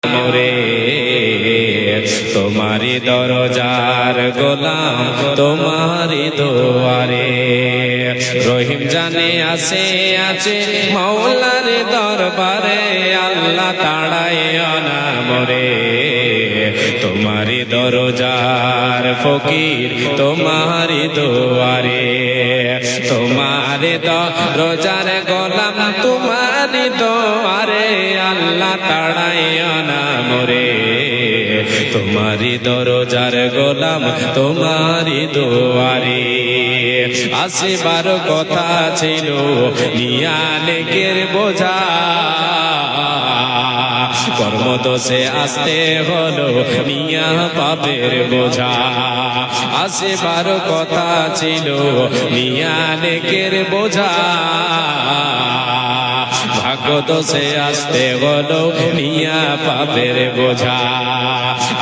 মোরে তোমারি দরজার গোলাম তোমারি দুয়ারে রহিম জানে আছে আছে মাওলার দরবারে আল্লাহ তাড়াইও না মোরে তোমারি দরজার ফকির তোমারি দুয়ারে তোমারি দরজার গোলাম তোমারি দুয়ারে আল্লাহ তাড়াইও না মোরে তোমারি দরজার গোলাম তোমারি দুয়ারে আসিবার কথা ছিল নিয়া নেকের বোঝা কর্মদোষে আসতে হলো নিয়া পাপের বোঝা আসিবার কথা ছিল নিয়া নেকের বোঝা ভাগ্যদোষে আসতে হলো নিয়া পাপের বোঝা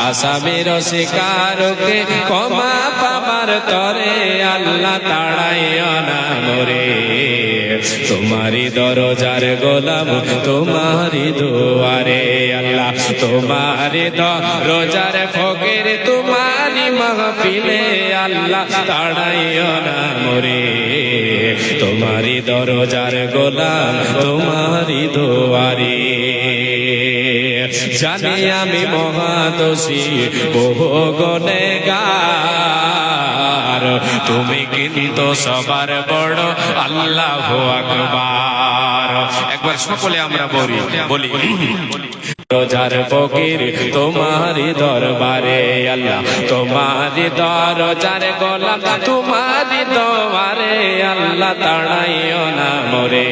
আসামির শিকারকে ক্ষমা পাবার তরে আল্লাহ তাড়াইও না মোরে তোমারি দরজার গোলাম তোমারি দুয়ারে আল্লাহ তোমারি দরজার ফকির তোমারি মাহফিলে আল্লাহ তাড়াইও না মোরে তোমারি দরজার গোলাম তোমারি দুয়ারে জানি আমি মহাদোষী বহু গুনেগার তুমি কিন্তু সবার বড় আল্লাহু আকবার একবার সকলে আমরা বলি দরজার ফকির তোমারি দরবারে আল্লাহ তোমারি দরজার গোলাম তোমারি দরবারে আল্লাহ তাড়াইও না মোরে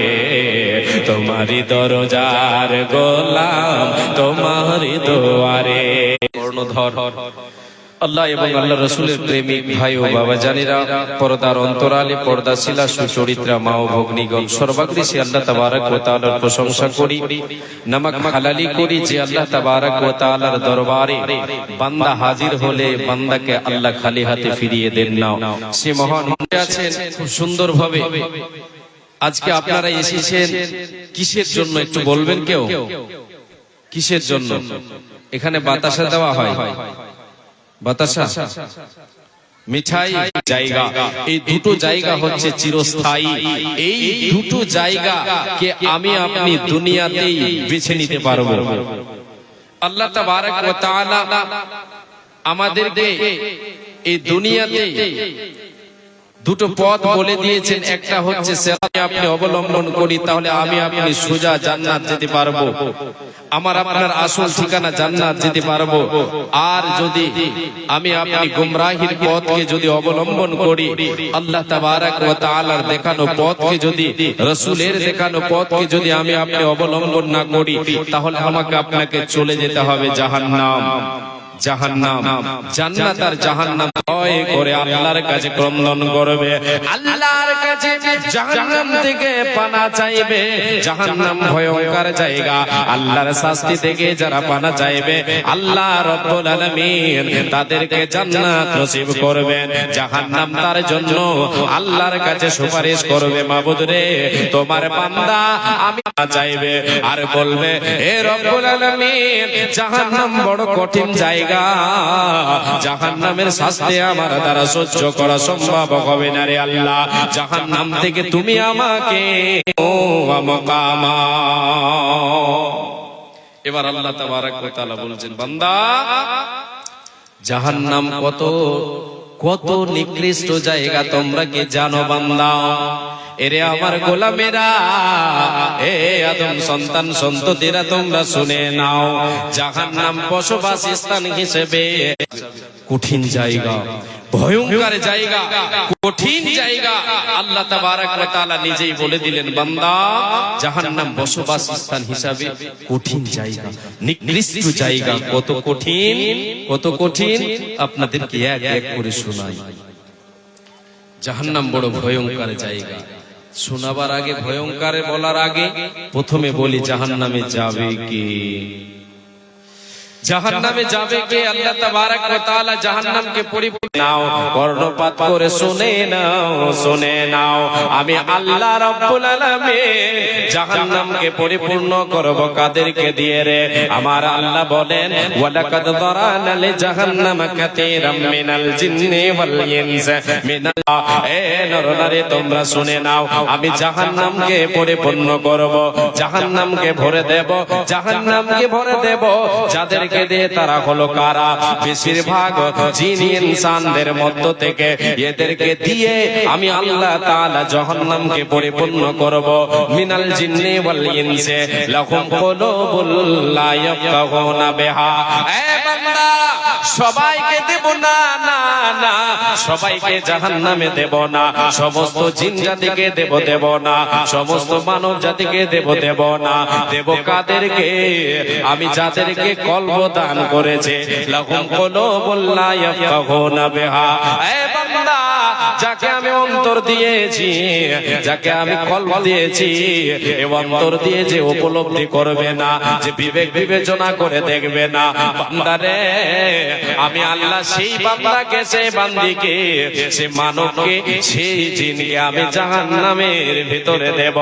তোমারি দরজার গোলাম তোমারি দুয়ারে কর্ণধর আল্লাহ এবং আল্লাহ রাসূলের প্রেমিক ভাই ও বাবা জানেরা পর্দার অন্তরালে পর্দাশীলা সুচরিত্রা মা ও ভগ্নীগণ সর্বাগ্রে সে আল্লাহ তাবারক ওয়া তাআলার প্রশংসা করি নামাক হালালি করি যে আল্লাহ তাবারক ওয়া তাআলার দরবারে বান্দা হাজির হলে বান্দাকে আল্লাহ খালি হাতে ফিরিয়ে দেন না সে মহান আছেন খুব সুন্দরভাবে আজকে আপনারা এসেছেন কিসের জন্য একটু বলবেন কেউ কিসের জন্য এখানে বাতাসা দেওয়া হয় বাতাসা মিঠাই জায়গা এই দুটো জায়গা হচ্ছে চিরস্থায়ী এই দুটো জায়গা কে আমি আপনি দুনিয়াতেই বেছে নিতে পারবো আল্লাহ তাবারক ওয়া তাআলা আমাদেরকে এই দুনিয়াতে দুটো পথ বলে দিয়েছেন একটা হচ্ছে সেটা আপনি অবলম্বন করি তাহলে আমি আপনি সোজা জান্নাত যেতে পারবো আমার আপনার আসল ঠিকানা জান্নাত যেতে পারবো আর যদি আমি আপনি গুমরাহির পথকে যদি অবলম্বন করি আল্লাহ তাবারক ওয়া তাআলার দেখানো পথকে যদি রাসূলের দেখানো পথকে যদি আমি আপনি অবলম্বন না করি তাহলে আমাকে আপনাকে চলে যেতে হবে জাহান্নাম জাহান্নাম জান্নাত আর জাহান্নাম ভয় করে আল্লাহর কাছে ক্রন্দন করবে আল্লাহর কাছে জাহান্নাম থেকে পানা চাইবে জাহান্নাম ভয়ঙ্কর জায়গা আল্লাহর শাস্তি থেকে যারা পানা চাইবে আল্লাহ রাব্বুল আলামিন তাদেরকে জান্নাত নসিব করবেন জাহান্নাম তার জন্য আল্লাহর কাছে সুপারিশ করবে মাবুদ রে তোমার বান্দা আমি চাইবে আর বলবে হে রব্বুল আলামিন জাহান্নাম বড় কঠিন জায়গা জাহান্নামের শাস্তি আমার দ্বারা সহ্য করা সম্ভব হবে না রে আল্লাহ জাহান্নাম থেকে তুমি আমাকে মাকামা এবার আল্লাহ তাবারক ওয়া তাআলা বলছেন বান্দা জাহান্নাম কত নিকৃষ্ট জায়গা তোমরা কি জানো বান্দা এরে আমার গোলামেরা এ আদম সন্তান সন্ততিরা তোমরা শুনে নাও জাহান্নাম বসবাস স্থান হিসেবে কঠিন জায়গা ভয়ঙ্কর জায়গা কঠিন জায়গা আল্লাহ তাবারক ওয়া তাআলা নিজেই বলে দিলেন বান্দা জাহান্নাম বসবাস স্থান হিসেবে কঠিন জায়গা নিকৃষ্ট জায়গা কত কঠিন আপনাদেরকে এক এক করে শোনাই জাহান্নাম বড় ভয়ঙ্কর জায়গা শোনাবার আগে ভয়ঙ্কর বলার আগে প্রথমে বলি জাহান্নামে যাবে কে জাহান্নামে যাবে কে? আল্লাহ তাবারক ওয়া তাআলা জাহান্নামকে পরিপূর্ণ নাও, কর্ণপাত করে শুনে নাও আমি আল্লাহ রাব্বুল আলামিন জাহান্নামকে পরিপূর্ণ করব কাদেরকে দিয়ে রে? আমার আল্লাহ বলেন ওয়ালাকাদ দারানা লি জাহান্নামা কাতীরাম মিনাল জিন্নি ওয়াল ইনস এ নরনারী তোমরা শুনে নাও আমি জাহান্নামকে পরিপূর্ণ করব, জাহান্নামকে ভরে দেব, জাহান্নামকে ভরে দেব। যাদেরকে দিয়ে তারা হলো কারা? বেশিরভাগ জিন ইনসানদের মধ্য থেকে এদেরকে দিয়ে আমি আল্লাহ তাআলা জাহান্নামকে পরিপূর্ণ করব। মিনাল জিন্নি ওয়াল ইনসি লাহুম কুলুবুল লা ইয়াফকাহুনা বিহা। এ বান্দা সবাইকে দেব না, না না সবাইকে জাহান্নামে দেব না, সমস্ত জিন জাতিকে দেব না, সমস্ত মানব জাতিকে দেব না। দেব কাদেরকে? আমি যাদেরকে কলব দান করেছে লাহুম কুলুবুল লা ইয়াফকাহুনা বিহা। এ বান্দা যাকে আমি অন্তর দিয়েছি, যাকে আমি কলব দিয়েছি, এই অন্তর দিয়ে যে উপলব্ধি করবে না, যে বিবেক বিবেচনা করে দেখবে না, বান্দারে আমি আল্লাহ সেই বান্দাকে, সেই বান্দিকে, সে মানবকে, সেই জিনকে আমি জাহান্নামের ভিতরে দেব।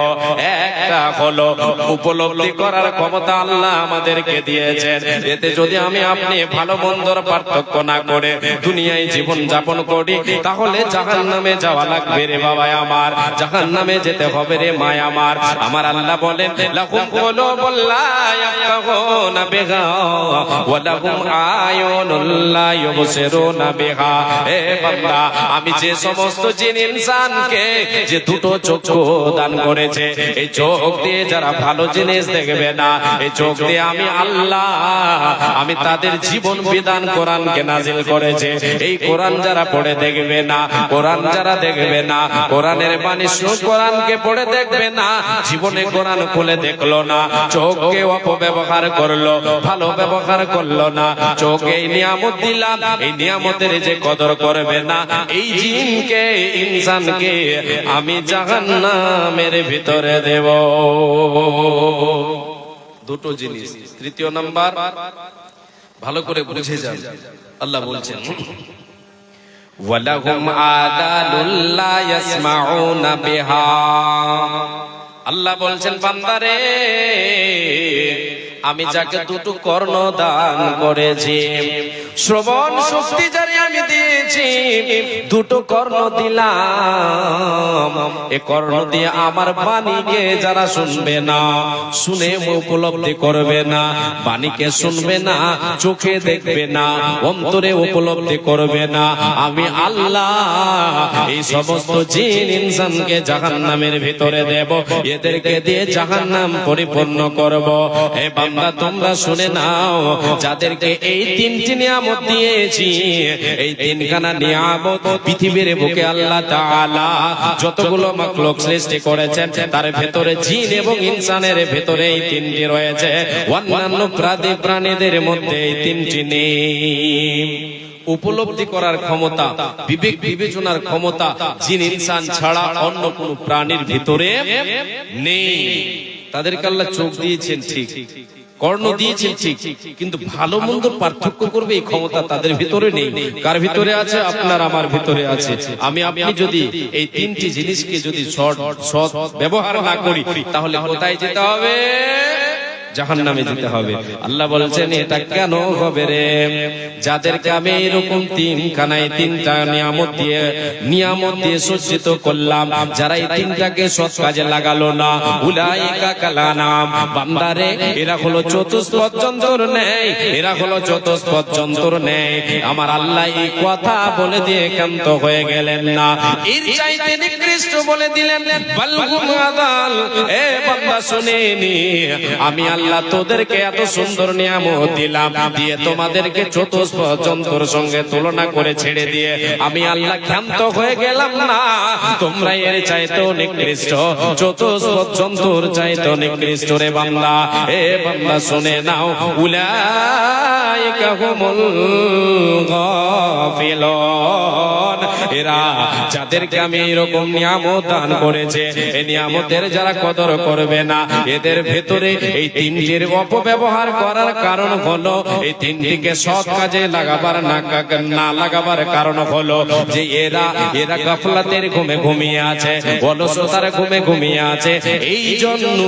একটা হলো উপলব্ধি করার ক্ষমতা আল্লাহ আমাদেরকে দিয়েছেন। এতে যদি আমি আপনি ভালো মন্দর পার্থক্য না করে দুনিয়ায় জীবন যাপন করি তাহলে জাহান্নামে যাওয়া লাগবে রে বাবা আমার, জাহান্নামে যেতে হবে রে মায় আমার। আমার আল্লাহ বলেন লাহুম কুলুবুল লা ইয়াফকাহুনা বিহা ওয়া লাহুম আয়ুনুল লা ইউবসিরুনা বিহা। এ বান্দা আমি যে সমস্ত জিন ইনসানকে যে দুটো চক্ষু দান করেছে, এই চোখ দিয়ে যারা ভালো জিনিস দেখবে না, এই চোখ দিয়ে আমি আল্লাহ আমি তাদের জীবন বিধান কোরআনকে নাজিল করেছে। এই কোরআন যারা পড়ে দেখবে না, কোরআন যারা দেখবে না, কোরআনের বাণী শুনে কোরআনকে পড়ে দেখবে না, জীবনে কোরআন খুলে দেখলো না, চোখকে অপব্যবহার করলো, ভালো ব্যবহার করলো না, চোখে এই নিয়ামত দিলাম, এই নিয়ামতের যে কদর করবে না, এই জিনকে ইনসানকে আমি জাহান্নামের ভিতরে দেব। দুটো জিনিস। তৃতীয় নাম্বার ভালো করে বুঝে যান, আল্লাহ বলছেন ওয়ালাহুম আযানুল লা ইয়াসমাউনা বিহা। আল্লাহ বলছেন বান্দারে আমি যাকে দুটো কর্ণ দান করেছি, শ্রবণ শক্তি যারে আমি দিয়েছি, দুটো কর্ণ দিলাম, এ কর্ণ দিয়ে আমার বাণীকে যারা শুনবে না, শুনে উপলব্ধি করবে না, বাণীকে শুনবে না, চোখে দেখবে না, অন্তরে উপলব্ধি করবে না, আমি আল্লাহ এই সমস্ত জিন ইনসানকে জাহান্নামের ভিতরে দেব, এদেরকে দিয়ে জাহান্নাম পরিপূর্ণ করব। হে বান্দা তোমরা শুনে নাও, যাদেরকে এই তিনটি নিয়ামত দিয়েছি, এই তিনখানা নিয়ামত পৃথিবীর বুকে আল্লাহ তাআলা যতগুলো মাখলুক সৃষ্টি করেছেন তার ভেতরে জিন এবং ইনসানের ভেতরে এই তিনটি রয়েছে, অন্যান্য প্রাণীদের মধ্যে এই তিনটি নেই। উপলব্ধি করার ক্ষমতা, বিবেক বিবেচনার ক্ষমতা জিন ইনসান ছাড়া অন্য কোন প্রাণীর ভিতরে নেই। তাদেরকে আল্লাহ চোখ দিয়েছেন ঠিক, কর্ণ দিয়েছেন ঠিক, কিন্তু ভালো মন্দ পার্থক্য করবে এই ক্ষমতা তাদের ভিতরে নেই। কার ভিতরে আছে? আপনার আমার ভিতরে আছে। আমি আপনি যদি এই তিনটি জিনিসকে যদি সৎ ব্যবহার না করি তাহলে কোথায় যেতে হবে? জাহান্নামে যেতে হবে। আল্লাহ বলছেন এটা কেন হবে রে? যাদেরকে আমি এরকম তিনটা নিয়ামত দিয়ে সজ্জিত করলাম, যারা এই তিনটাকে সৎ কাজে লাগালো না, উলাইকা কালানাম, বান্দারে এরা হলো চতুষ্পদ জন্তুর নেই, এরা হলো চতুষ্পদ জন্তুর নেই। আমার আল্লাহ এই কথা বলে দিয়ে ক্ষান্ত হয়ে গেলেন না, এর চাইতে নিকৃষ্ট বলে দিলেন বালহুম আযাল। এ বান্দা শুনেনি, আমি আল্লাহ তোদেরকে এত সুন্দর নিয়ামত দিলাম, দিয়ে তোমাদেরকে চতুষ্পদ জন্তুর সঙ্গে তুলনা করে ছেড়ে দিয়ে আমি আল্লাহ ক্ষান্ত হয়ে গেলাম না? তোমরা এর চাইতেও নিকৃষ্ট, চতুষ্পদ জন্তুর চাইতেও নিকৃষ্ট রে বান্দা। এ বান্দা শুনে নাও, উলাইকা উলাইকা হুমুল গাফিলুন। এরা যাদেরকে আমি এরকম নিয়ামত দান করেছে, এই নিয়ামতের যারা কদর করবে না, এদের ভেতরে এই তিনটির অপব্যবহার করার কারণ হলো, এই তিনটিকে সৎ কাজে লাগাবার না লাগাবার কারণ হলো যে এরা গাফলাতের ঘুমে ঘুমিয়ে আছে, অলসতার ঘুমে ঘুমিয়ে আছে। এই জন্য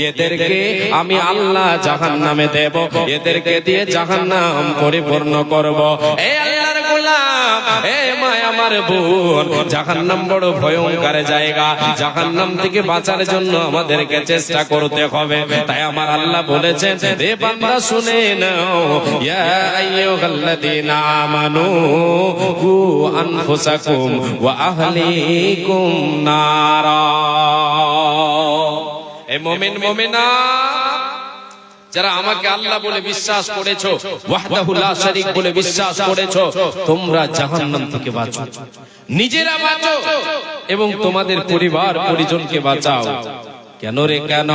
এদেরকে আমি আল্লাহ জাহান্নামে দেব, এদেরকে দিয়ে জাহান্নাম পরিপূর্ণ করব। এই আল্লাহর গোলাম, এ মা আমার বোন, জাহান্নাম বড় ভয়ঙ্কর জায়গা। জাহান্নাম থেকে বাঁচার জন্য আমাদেরকে চেষ্টা করতে হবে। তাই আমার আল্লাহ বলেছেন, রে বান্দা শুনে নাও, ইয়া আইয়ুহাল্লাযীনা আমানু কু আনফুসাকুম ওয়া আহলিকুম নারা। এ মুমিন মুমিনা, যারা আমাকে আল্লাহ বলে বিশ্বাস করেছো, ওয়াহদাহু লা শারীক বলে বিশ্বাস করেছো, তোমরা জাহান্নাম থেকে বাঁচো, নিজেরা বাঁচো এবং তোমাদের পরিবার পরিজনকে বাঁচাও। কেন রে কেন?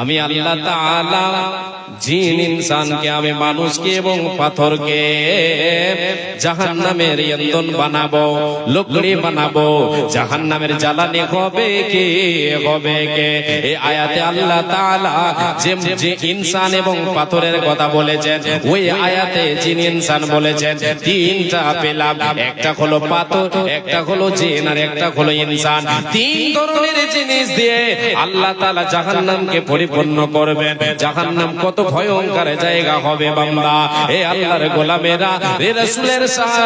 আমি আল্লাহ তাআলা জিন ইনসানকে, আমি মানুষকে এবং পাথরকে জাহান্নামের ইন্ধন বানাবো, লকড়ি বানাবো। জাহান্নামের জ্বালানি হবে কে? হবে কে? এই আয়াতে আল্লাহ তাআলা যে ইনসান এবং পাথরের কথা বলেছেন, ওই আয়াতে জিন ইনসান বলেছেন তিনটা পেলাম। একটা হলো পাথর, একটা হলো জিন, আর একটা হলো ইনসান। তিন ধরনের জিনিস দিয়ে আল্লাহ তাআলা জাহান্নামকে পরিপূর্ণ করবেন। জাহান্নাম কত ভয়ঙ্কর জায়গা হবে বান্দা। এ আল্লাহর গোলামেরা, এ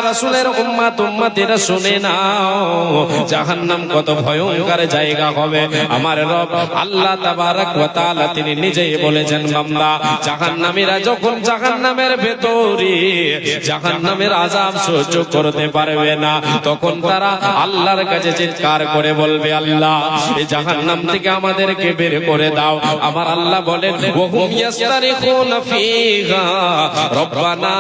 রাসূলের উম্মতেরা শুনে নাও, জাহান্নাম কত ভয়ঙ্কর জায়গা হবে। আমার রব আল্লাহ তাবারক ওয়া তাআলা তিনি নিজেই বলেছেন, বান্দা জাহান্নামীরা যখন জাহান্নামের ভেতরে জাহান্নামের আযাব সহ্য করতে পারবে না, তখন তারা আল্লাহর কাছে চিৎকার করে বলবে, আল্লাহ এই জাহান্নাম থেকে আমাদেরকে বের করে দাও। আমার আল্লাহ বলেন, ওহুম ইয়াস্তারিখুনা ফীহা রব্বানা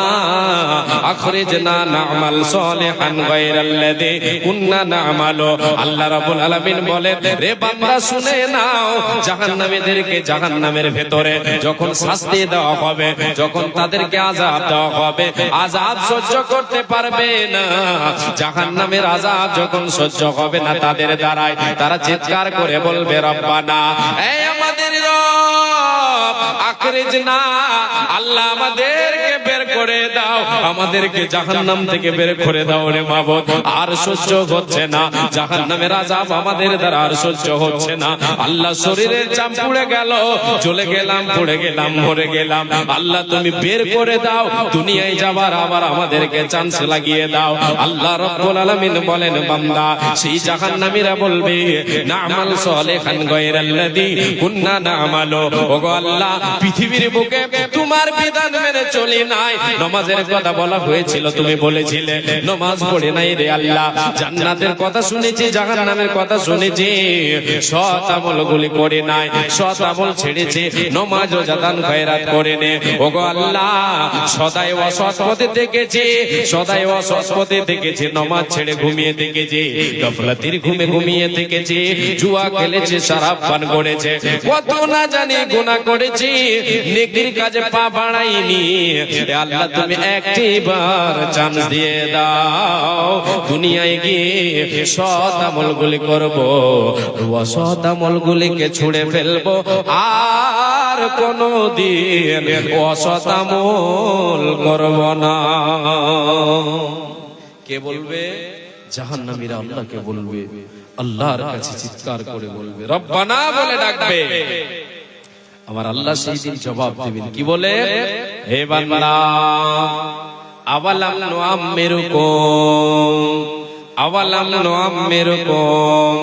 আখরিজনা না'মাল সালিহান গায়রাল্লাযী কুননা না'মালু। আল্লাহ রাব্বুল আলামিন বলেন, রে বান্দা শুনে নাও, জাহান্নামীদেরকে জাহান্নামের ভেতরে যখন শাস্তি দেওয়া হবে, যখন তাদেরকে আযাব দেওয়া হবে, আযাব সহ্য করতে পারবে না। জাহান্নামের আযাব যখন সহ্য হবে না তাদের দ্বারাই, তারা চিৎকার করে বলবে, রব্বানা, এই আমাদের রব, আখরিজনা, আল্লাহ আমাদেরকে বের করে দাও, আমাদেরকে জাহান্নাম থেকে বের করে দাও রে মাবুদ। আর সহ্য হচ্ছে না, জাহান্নামের আযাব আমাদের দ্বারা আর সহ্য হচ্ছে না। আল্লাহ শরীরের চাম পুড়ে গেল, চলে গেলাম, পড়ে গেলাম, মরে গেলাম। আল্লাহ তুমি বের করে দাও, দুনিয়ায় যাবার আবার আমাদেরকে চান্স লাগিয়ে দাও। আল্লাহ রাব্বুল আলামিন বলেন, বান্দা সেই জাহান্নামীরা বলবে, না'মাল সালিহান গায়রাল্লাযী কুননা না'মালু। ওগো আল্লাহ, পৃথিবীর বুকে তোমার বিধান মেনে চলি নাই। নামাজের কথা বলা হয়েছিল, তুমি বলেছিলে নামাজ পড়ে নাই রে আল্লাহ। জান্নাতের কথা শুনেছি, জাহান্নামের কথা শুনেছি, সৎ আমলগুলি করে নাই, সৎ আমল ছেড়েছি, নামাজ রোজা দান খয়রাত করে নে। ওগো আল্লাহ, সদাই অসৎ পথে থেকেছি, সদাই অসৎ পথে থেকেছি, নামাজ ছেড়ে ঘুমিয়ে থেকেছি, গাফলাতির ঘুমে ঘুমিয়ে থেকেছি, জুয়া খেলেছি, শরাব পান করেছে, কত না জানি গুনাহ করেছি, নেকির কাজে পা বাড়াইনি। আল্লাহ তুমি একটিবার চান্স দিয়ে দাও, দুনিয়ায় গিয়ে সৎ আমলগুলি করবো, অসৎ আমলগুলিকে ছুড়ে ফেলবো, আর কোনদিন অসৎ আমল করব না। কে বলবে? জাহান্নামীরা আল্লাহকে বলবে, আল্লাহর কাছে চিৎকার করে বলবে, রব্বানা বলে ডাকবে। আমার আল্লাহ সেই দিন জবাব দিবেন, কি বলে? হে বান্দা, আওয়ালাম নুআম্মিরুকুম, আওয়ালাম নুআম্মিরুকুম,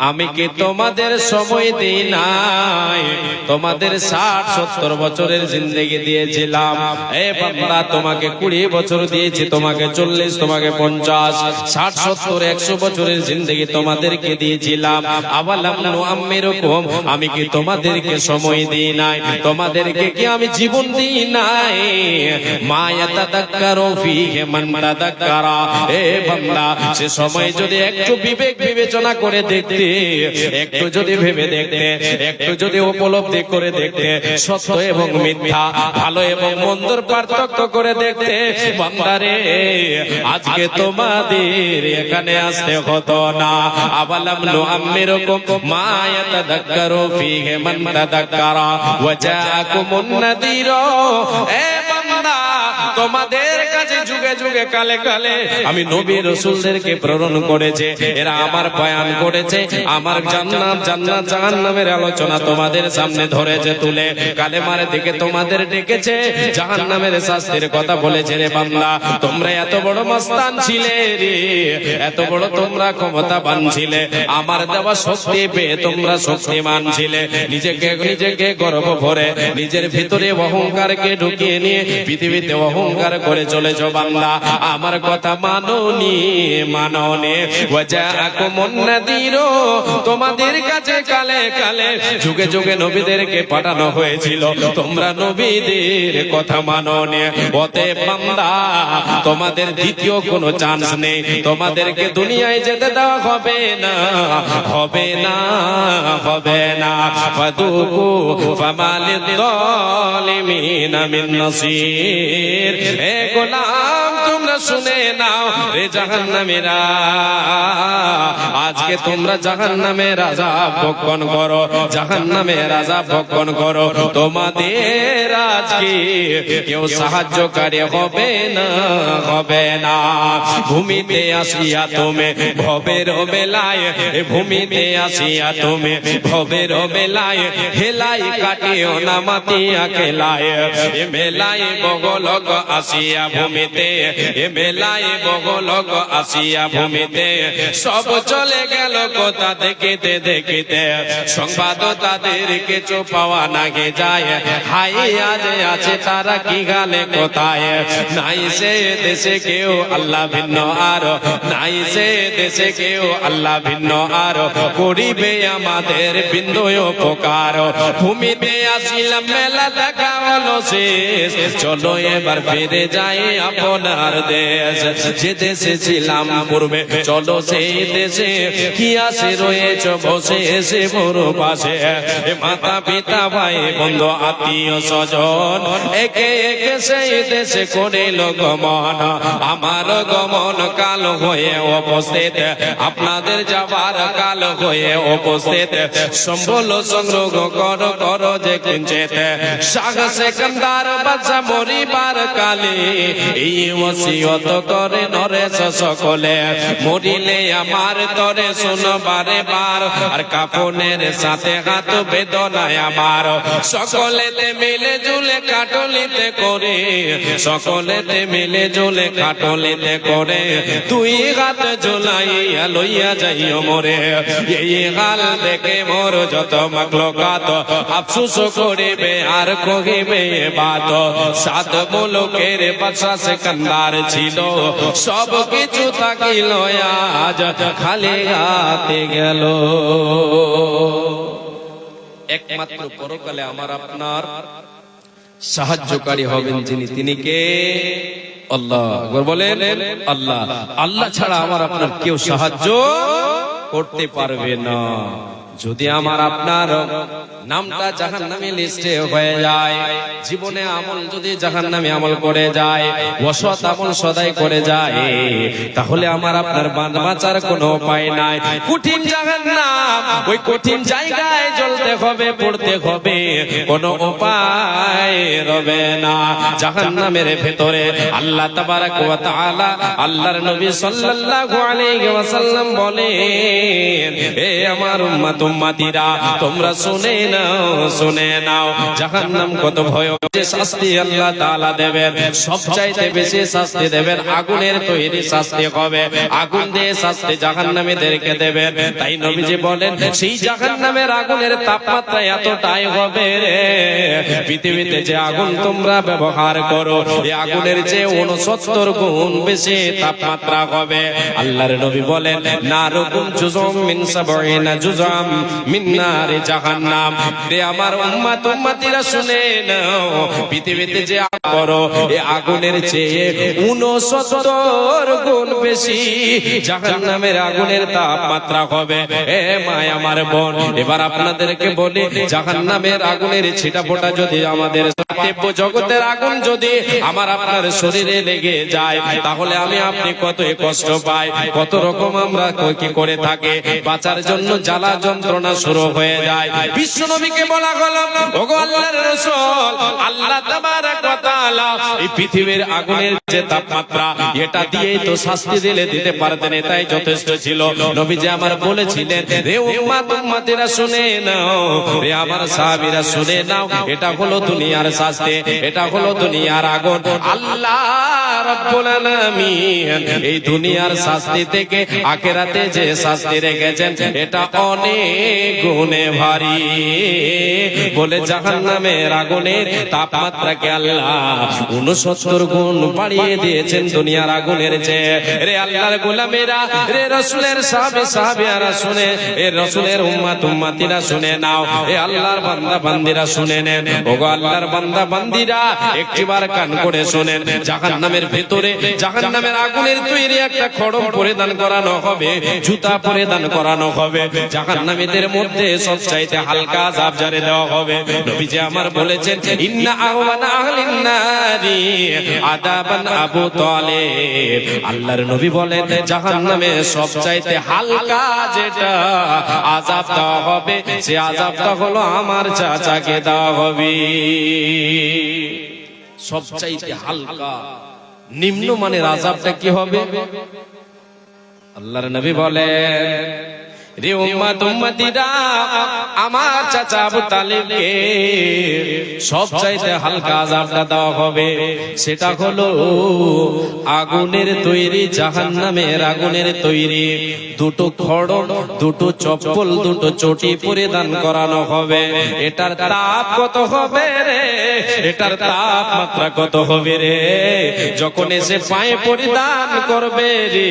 আমি কি তোমাদের সময় দিই নাই? তোমাদের 60-70 বছরের জিন্দেগি দিয়েছিলাম। এ বান্দা, তোমাকে 20 বছর দিয়েছি, তোমাকে 40, তোমাকে 50, 60, 70, 100 বছরের জিন্দেগি তোমাদেরকে দিয়েছিলাম। আওয়ালাম নুআম্মিরুকুম, আমি কি তোমাদেরকে সময় দিই নাই? তোমাদেরকে কি আমি জীবন দিই নাই? মা ইয়াতাদাক্কারু ফীহি মান তাদাক্কারা। এ বান্দা, সে সময় যদি একটু বিবেক বিবেচনা করে দেখতে, একটু যদি ভেবে দেখতে, একটু যদি উপলব্ধি করে দেখতে, সত্য এবং মিথ্যা, ভালো এবং মন্দর পার্থক্য করে দেখতে, বান্দারে আজকে তোমাদের এখানে আসতে হতো না। আবালাম নুআম্মিরুকুম মা ইয়াতাযাক্কারু ফীহি মান তাযাক্কারা ওয়া জাআকুমুন নাযীরা। এ বান্দা, তোমাদের কাছে যুগে যুগে কালে কালে আমি নবী রাসূলদেরকে প্রেরণ করেছে, এরা আমার বয়ান করেছে, আমার জান্নাত জান্নাত জাহান্নামের আলোচনা তোমাদের সামনে ধরেছে, তুলে কালেমার দিকে তোমাদের ডেকেছে, জাহান্নামের শাস্তির কথা বলেছে। রে বান্দা, তোমরা এত বড় মস্তান ছিলে রে, এত বড় তোমরা ক্ষমতাবান ছিলে, আমার দেওয়া শক্তি পেয়ে তোমরা শক্তিমান ছিলে, নিজেকে গর্ব ভরে নিজের ভিতরে অহংকারকে ঢুকিয়ে নিয়ে পৃথিবীতে অহংকার করে চলেছো। বান্দা, আমার কথা মানোনি ওয়াজাআকুমুন নাযীর। তোমাদের কাছে কালে কালে যুগে যুগে নবীদেরকে পাঠানো হয়েছিল, তোমরা নবীদের কথা মানোনি। অতএব বান্দা, তোমাদের দ্বিতীয় কোনো চান্স নেই, তোমাদেরকে দুনিয়ায় যেতে দেওয়া হবে না, হবে না, হবে না। ফাদুকু ফামালিদ যালিমিনা মিন নাসির। হে গোলাম, তোমরা শুনে নাও রে জাহান্নামীরা, আজকে তোমরা জাহান্নামের আযাব ভক্ষণ করো, জাহান্নামের আযাব ভক্ষণ করো। তোমাদের আজকে কেউ সাহায্যকারী হবে না, হবে না। ভূমিতে আসিয়া তুমি ভবের বেলায়, ভূমিতে আসিয়া তুমি ভবের বেলায়, হেলাই কাটিও না মাতিয়া খেলায়। এ মেলায় বগলক আসিয়া ভূমিতে, এ মেলায় বগলক আসিয়া ভূমিতে, সব চলে গেল কোথা দেখিতে দেখিতে, সংবাদ তাদের কিছু পাওয়া নাগে যায়। হাই আজ আছে তারা কি গালে কোথায়, নাই সে দেশে কেউ আল্লাহ ভিন্ন আর, নাই সে দেশে কেউ আল্লাহ ভিন্ন আর, করিবে আমাদের বিন্দু উপকার। ভূমিতে আসিলাম মেলা দেখা হলো শেষ, চলো এবার ফিরে যাই আপনার দেশ। যে দেশে ছিলাম পূর্বে, চলো সেই দেশে, কি আসে রয়েছ বসে এসে বড় পাশে। মাতা পিতা ভাই বন্ধু আত্মীয় স্বজন, একে একে সেই দেশে করিল গমন। আমার গমন কাল হয়ে উপস্থিত, আপনাদের যাবার কাল হয়ে উপস্থিত। সম্বল সংগ্রহ করো করো যে কিঞ্চিত, শাহ সেকান্দার বাদশা মরিবার কালে এই ওসিয়ত করে নরেশ সকলে, মরিলে আমার তরে শুনবারে বার, আর কাফনের সাথে হাত বেদনায় আমার। সকলেতে মিলে জুলে কাটলিতে করে, সকলেতে মিলে জুলে কাটলিতে করে, তুই হাত ঝুলাইয়া লইয়া যাইও মোরে। এই হাল দেখে মোর যত মাখলুকাত আফসোস করিবে আর কহিবে বাত। সাত মুলুকের বাদশা সেকান্দার ছিল, সব কিছু থাকিল আজ খালি হাতে গেল। একমাত্র পরকালে আমার আপনার সাহায্যকারী হবেন যিনি, তিনি কে? আল্লাহ। একবার বলেন আল্লাহ। আল্লাহ ছাড়া আমার আপনার কেউ সাহায্য করতে পারবে না। যদি আমার আপনার নামটা জাহান্নামী লিস্টে হয়ে যায়, জীবনে আমল যদি জাহান্নামী আমল করে যায়, অসৎ আমল সদাই করে যায়, তাহলে আমার আপনার বাঁচার কোনো উপায় নাই। কঠিন জাহান্নাম, ওই কঠিন জায়গায় জ্বলতে হবে, পড়তে হবে, কোনো উপায় রবে না। জাহান্নামের ভেতরে আল্লাহ তাবারাক ওয়া তাআলা, আল্লাহর নবী সাল্লাল্লাহু আলাইহি ওয়াসাল্লাম বলেন, হে আমার উম্মত উম্মতিরা, তোমরা শুনে নাও, শুনে নাও, জাহান্নাম কত ভয়ঙ্কর শাস্তি আল্লাহ তাআলা দেবেন। সবচাইতে বেশি শাস্তি দেবেন আগুনের তৈরি শাস্তি হবে, আগুন দিয়ে শাস্তি জাহান্নামীদেরকে দেবেন। তাই নবীজি বলেন, সেই জাহান্নামের আগুনের তাপমাত্রা এতটাই হবে রে, পৃথিবীতে যে আগুন তোমরা ব্যবহার করো, এই আগুনের চেয়ে 69 গুণ বেশি তাপমাত্রা হবে। আল্লাহর নবী বলেন, নারুকুম জুজুম মিন সাবঈনা জুজআম মিন নারি জাহান্নাম। রে আমার উম্মত উম্মতিরা শুনে নাও, পৃথিবীতে যে করো এই আগুনের চেয়ে 69 গুণ বেশি জাহান্নামের আগুনের তাপমাত্রা হবে। এ মা আমার বোন, এবার আপনাদেরকে বলি, জাহান্নামের আগুনের ছিটাফোঁটা যদি আমাদের পার্থিব জগতের আগুন যদি আমার আপনার শরীরে লেগে যায়, তাহলে আমি আপনি কত কষ্ট পাই, কত রকম আমরা কি করে থাকি, বাঁচার জন্য জ্বালা যন্ত্রণা শুরু হয়ে যায়। বিশ্ব নবীকে বলা হলো, ওগো আল্লাহর রাসূল, আল্লাহ তাবারক ওয়া তাআলা এই পৃথিবীর আগুনের যে তাপমাত্রা, এটা দিয়েই তো শাস্তি দিতে পারতেন, এটাই যথেষ্ট ছিল। নবীজি আমার বলেছিলেন, রে উম্মত উম্মতিরা শুনে নাও, রে আমার সাহাবীরা শুনে নাও, এটা হলো দুনিয়ার শাস্তি, এটা হলো দুনিয়ার আগুন। আল্লাহ রাব্বুল আলামিন এই দুনিয়ার শাস্তি থেকে আখিরাতে যে শাস্তি রেখেছেন, এটা অনেক গুণে ভারী। বলে জাহান্নামের আগুনের তাপমাত্রাকে আল্লাহ 69 গুণ বাড়িয়ে দিয়েছেন দুনিয়ার আগুনের চেয়ে। রে আল্লাহর গোলামেরা, রে রাসূলের সাহাবীরা শুনে, এ রাসূলের উম্মত উম্মতিরা শুনে নাও, এ আল্লাহর বান্দা বান্দিরা শুনে নেন। ওগো আল্লাহর বান্দা বান্দিরা, একটিবার কান করে শুনেন, জাহান্নামের ভেতরে জাহান্নামের আগুনের তৈরি একটা খড়ম পরিধান করানো হবে, জুতা পরিধান করানো হবে। জাহান্নামীদের মধ্যে সবচাইতে হালকা আযাব জারি দেওয়া হবে। নবীজি আমার বলেছেন, ইন্না আহওয়ানা আহলিন নারি আযাবান আবু তালিব। আল্লাহর নবী বলেন, জাহান্নামে সবচাইতে হালকা যেটা আযাব দেওয়া হবে, সে আযাবটা হলো আমার চাচাকে দেওয়া হবে। সবচাইতে হালকা নিম্নমানের আযাবটা কি হবে? আল্লাহর নবী বলেন, রে উম্মত উম্মতিরা, আমার চাচা আবু তালিবকে সবচাইতে হালকা আযাবটা দেওয়া হবে, সেটা হলো আগুনের তৈরি, জাহান্নামের আগুনের তৈরি দুটো খড়ম, দুটো চপ্পল, দুটো চটি পরিধান করানো হবে। এটার তাপ কত হবে রে, এটার তাপমাত্রা কত হবে রে? যখন এসে পায়ে পরিধান করবে রে,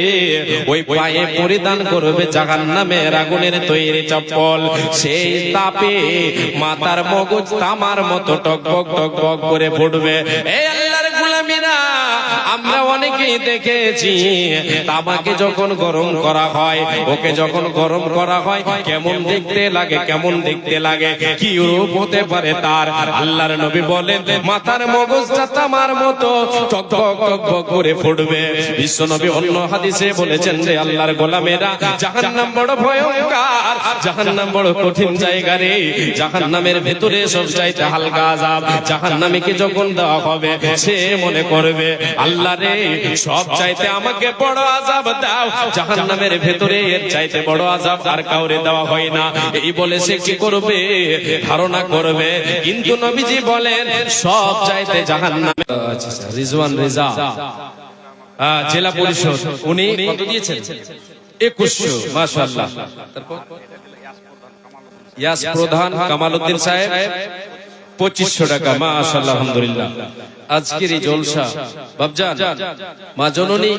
ওই পায়ে পরিধান করবে জাহান্নামের আগুনের তৈরি চপ্পল, সেই তাপে মাথার মগজ তামার মতো টকবক টকবক করে ফুটবে। এই আল্লাহর গোলামীরা, আমরা অনেকেই দেখেছি, তামাকে যখন গরম করা হয়, ওকে যখন গরম করা হয়, কেমন দেখতে লাগে, কেমন দেখতে লাগে, কি রূপ হতে পারে তার। আল্লাহর নবী বলেন, মাথার মগজটা তামার মতো টকবক টকবক করে ফুটবে। বিশ্ব নবী অন্য হাদিসে বলেছেন, যে আল্লাহর গোলামেরা, জাহান্নাম বড় ভয়ঙ্কর, জাহান্নাম বড় কঠিন জায়গা রে। জাহান্নামের ভেতরে সবচাইতে হালকা আযাব জাহান্নামীকে যখন দেওয়া হবে, সে মনে করবে, আল্লাহ রে, সব চাইতে আমাকে বড় আযাব দাও, জাহান্নামের ভেতরে এর চাইতে বড় আযাব আর কাউরে দেওয়া হয় না। এই বলে সে কি করবে? ধারণা করবে। কিন্তু নবীজি বলেন, সব চাইতে জাহান্নামে। রিজওয়ান রেজা জেলা পরিষদ, উনি কত দিয়েছেন? 2100। মাশাআল্লাহ। তারপর ইয়াস প্রধান কামালউদ্দিন সাহেব 2500 টাকা। মাশাআল্লাহ, আলহামদুলিল্লাহ। আজকের এই জলসা বাবজান, মা জননী,